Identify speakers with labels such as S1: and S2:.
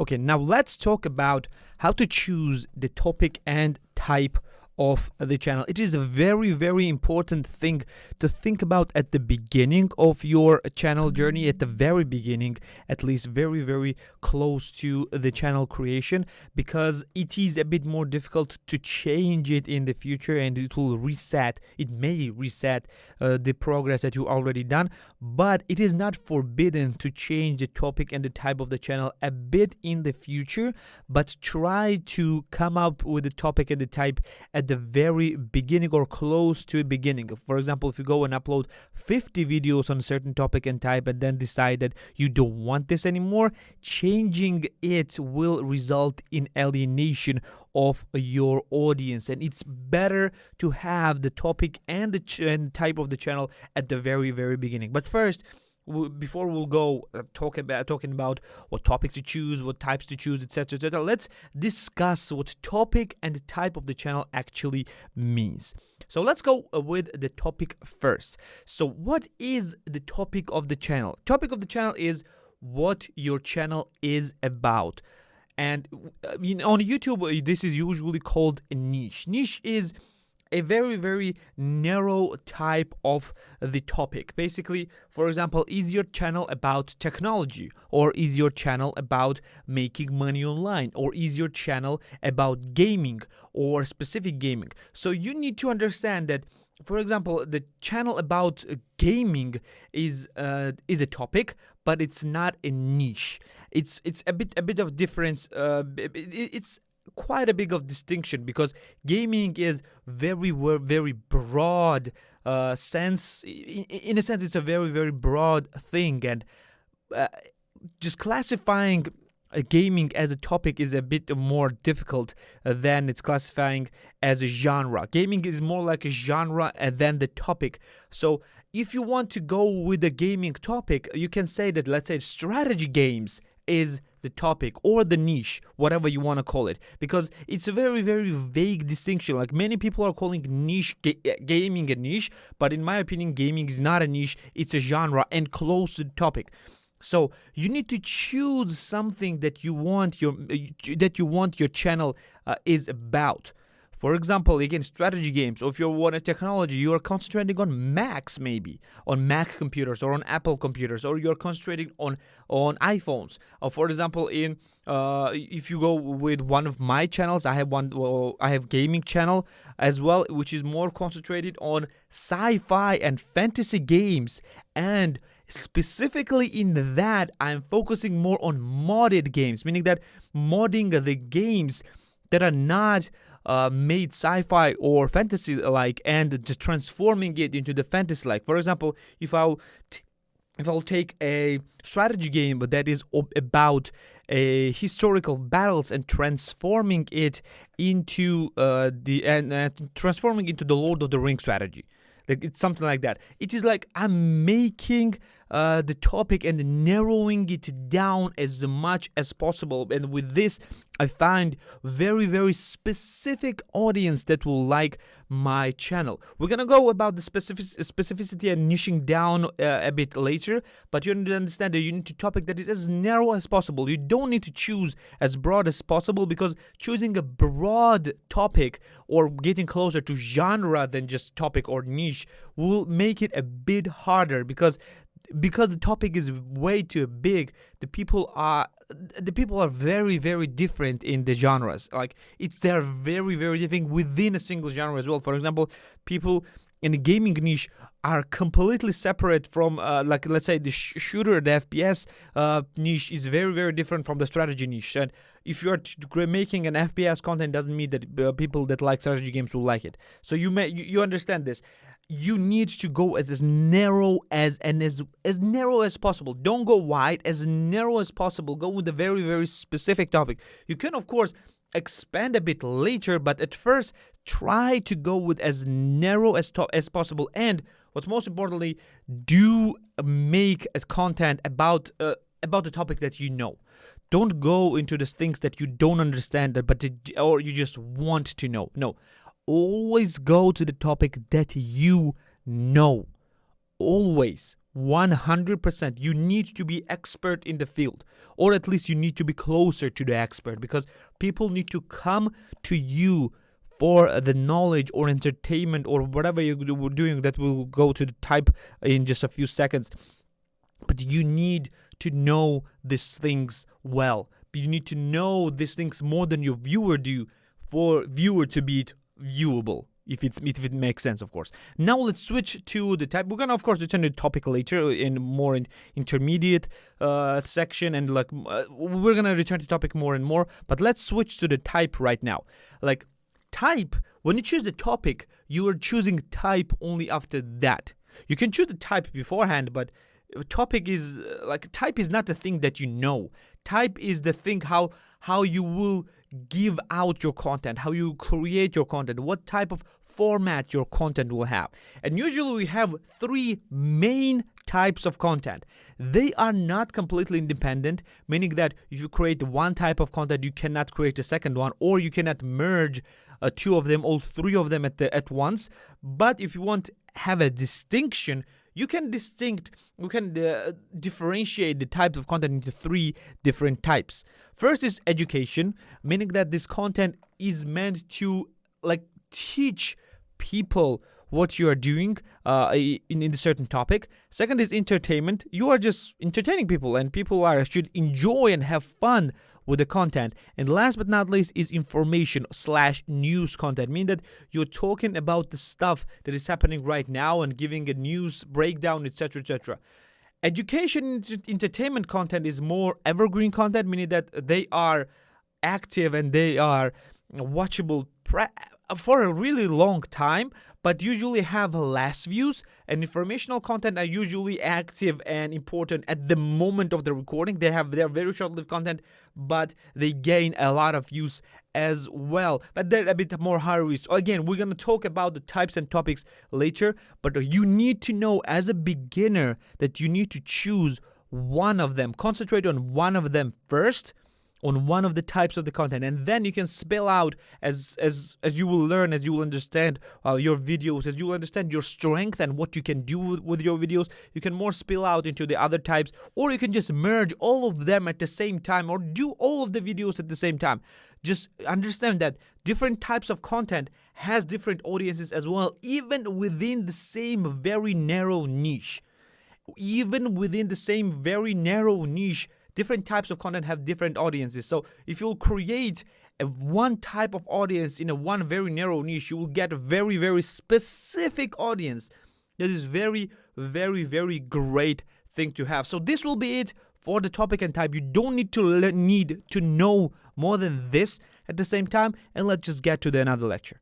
S1: Okay, now let's talk about how to choose the topic and type of the channel. It is a very, very important thing to think about at the beginning of your channel journey, at the very beginning, at least very, very close to the channel creation, because it is a bit more difficult to change it in the future, and it may reset the progress that you already done. But it is not forbidden to change the topic and the type of the channel a bit in the future, but try to come up with the topic and the type at the very beginning or close to the beginning. For example, if you go and upload 50 videos on a certain topic and type and then decide that you don't want this anymore, changing it will result in alienation of your audience, and it's better to have the topic and the type of the channel at the very, very beginning. But first, before we'll go talking about what topic to choose, what types to choose, etc., etc., let's discuss what topic and the type of the channel actually means. So let's go with the topic first. So what is the topic of the channel? Topic of the channel is what your channel is about. And on YouTube, this is usually called a niche. Niche is a very, very narrow type of the topic. Basically, for example, is your channel about technology, or is your channel about making money online, or is your channel about gaming or specific gaming? So you need to understand that, for example, the channel about gaming is a topic, but it's not a niche. It's a bit of difference. It's quite a big of distinction, because gaming is very broad sense. In a sense, it's a very, very broad thing, and just classifying gaming as a topic is a bit more difficult than it's classifying as a genre. Gaming is more like a genre than the topic. So if you want to go with a gaming topic, you can say that, let's say, strategy games is the topic or the niche, whatever you want to call it, because it's a very, very vague distinction. Like, many people are calling gaming a niche, but in my opinion, gaming is not a niche. It's a genre and close to the topic. So you need to choose something that you want your channel is about. For example, again, strategy games, or if you want a technology, you are concentrating on Macs, maybe on Mac computers or on Apple computers, or you're concentrating on iPhones. For example, if you go with one of my channels, I have gaming channel as well, which is more concentrated on sci-fi and fantasy games, and specifically in that, I'm focusing more on modded games, meaning that modding the games that are not made sci-fi or fantasy-like, and just transforming it into the fantasy-like. For example, if I'll take a strategy game that is about historical battles and transforming it into transforming into the Lord of the Rings strategy. Like, it's something like that. It is like I'm making the topic and narrowing it down as much as possible. And with this, I find very, very specific audience that will like my channel. We're gonna go about the specificity and niching down a bit later, but you need to understand that you need a topic that is as narrow as possible. You don't need to choose as broad as possible, because choosing a broad topic or getting closer to genre than just topic or niche will make it a bit harder, because the topic is way too big. The people are very, very different in the genres. Like, they're very, very different within a single genre as well. For example, people in the gaming niche are completely separate from, like, let's say, the shooter, the FPS niche is very, very different from the strategy niche. And if you are making an FPS content, doesn't mean that people that like strategy games will like it. So you understand this. You need to go as narrow as narrow as possible. Don't go wide, as narrow as possible. Go with a very, very specific topic. You can, of course, expand a bit later, but at first, try to go with as narrow as possible. And what's most importantly, do make a content about the topic that you know. Don't go into the things that you don't understand, or you just want to know. No. Always go to the topic that you know. Always. 100%. You need to be expert in the field, or at least you need to be closer to the expert, because people need to come to you for the knowledge or entertainment or whatever you're doing, that will go to the type in just a few seconds. But you need to know these things well. You need to know these things more than your viewer do, for viewer to be viewable, if it makes sense, of course. Now let's switch to the type. We're gonna, of course, return to the topic later in more intermediate section, and we're gonna return to topic more and more. But let's switch to the type right now. Like type, when you choose the topic, you are choosing type only after that. You can choose the type beforehand, but topic is type is not the thing that you know. Type is the thing how you will give out your content, how you create your content, what type of format your content will have. And usually we have three main types of content. They are not completely independent, meaning that if you create one type of content, you cannot create a second one, or you cannot merge two of them, all three of them at once. But if you want to have a distinction, you can differentiate the types of content into three different types. First is education, meaning that this content is meant to teach people what you are doing in a certain topic. Second is entertainment. You are just entertaining people, and people should enjoy and have fun with the content. And last but not least is information/news content, meaning that you're talking about the stuff that is happening right now and giving a news breakdown, etc., etc. Education and entertainment content is more evergreen content, meaning that they are active and they are watchable for a really long time, but usually have less views. And informational content are usually active and important at the moment of the recording. They're very short-lived content, but they gain a lot of views as well. But they're a bit more high risk. Again, we're going to talk about the types and topics later, but you need to know as a beginner that you need to choose one of them. Concentrate on one of them first, on one of the types of the content, and then you can spill out as you will learn, as you will understand your videos, as you will understand your strength and what you can do with your videos. You can more spill out into the other types, or you can just merge all of them at the same time, or do all of the videos at the same time. Just understand that different types of content has different audiences as well, even within the same very narrow niche. Different types of content have different audiences. So if you'll create one type of audience in one very narrow niche, you will get a very, very specific audience. That is very, very, very great thing to have. So this will be it for the topic and type. You don't need to know more than this at the same time. And let's just get to another lecture.